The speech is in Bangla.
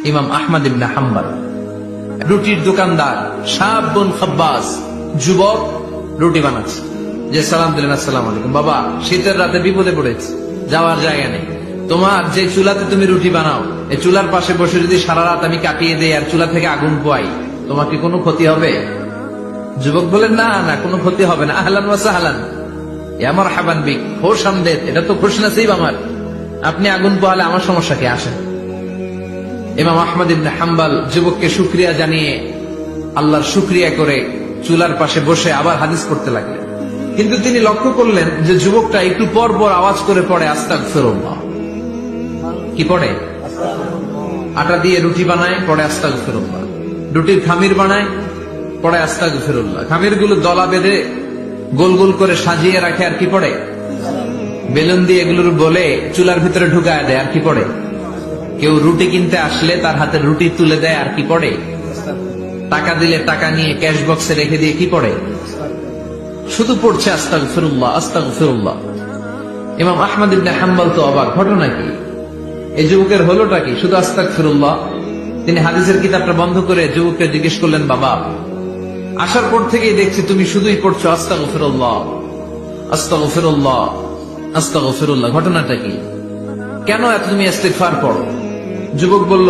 ইমাম আহমদ ইবনে হাম্বল, রুটির দোকানদার, শাবুন খাব্বাস, যুবক, রুটি বানাচ্ছে। যে সালাম দিলেন, আসসালামু আলাইকুম। বাবা, শীতের রাতে বিপদে পড়েছে, যাওয়ার জায়গা নেই। তোমার যে চুলাতে তুমি রুটি বানাও, এই চুলার পাশে বসে যদি সারা রাত আমি কাটিয়ে দেই আর চুলা থেকে আগুন পোয়াই, তোমার কি কোনো ক্ষতি হবে? যুবক বলেন, না না, কোনো ক্ষতি হবে না। আহলান ওয়া সাহলান, ইয়া মারহাবান বিক, খোশ আমদেদ, এটা তো খুশ নসিব আমার। আপনি আগুন পোয়ালে আমার সমস্যা কি? আসেন। ইমাম আহমদ ইবনে হাম্বল যুবককে শুকরিয়া জানিয়ে, আল্লাহর শুকরিয়া করে চুলার পাশে বসে আবার হাদিস পড়তে লাগলেন। কিন্তু তিনি লক্ষ্য করলেন যে যুবকটা একটু পর পর আওয়াজ করে পড়ে আস্তাগফিরুল্লাহ। কি পড়ে? আটা দিয়ে রুটি বানায়, পড়ে আস্তাগফিরুল্লাহ। রুটির খামির বানায়, পড়ে আস্তাগফিরুল্লাহ। খামির গুলো দলা বেঁধে গোল গোল করে সাজিয়ে রাখে, আর কি পড়ে? বেলুন দিয়ে এগুলোর বলে চুলার ভিতরে ঢুকায় দেয়, আর কি পড়ে? কেউ রুটি কিনতে আসলে তার হাতে রুটি তুলে দেয়, আর কি পড়ে? টাকা দিলে টাকা নিয়ে ক্যাশ বক্সে রেখে দিয়ে কি পড়ে? শুধু পড়ছে আস্তাগফিরুল্লাহ, আস্তাগফিরুল্লাহ। ইমাম আহমদ ইবনে হাম্বল তো অবাক, ঘটনা কি? এই যুবকের হলোটা কি? শুধু আস্তাগফিরুল্লাহ। তিনি হাদিসের কিতাবটা বন্ধ করে যুবককে জিজ্ঞেস করলেন, বাবা, আসার পর থেকেই দেখছি তুমি শুধুই পড়ছো আস্তাগফিরুল্লাহ, আস্তাগফিরুল্লাহ, আস্তাগফিরুল্লাহ। ঘটনাটা কি? কেন এত তুমি ইস্তিগফার পড়ো? যুবক বলল,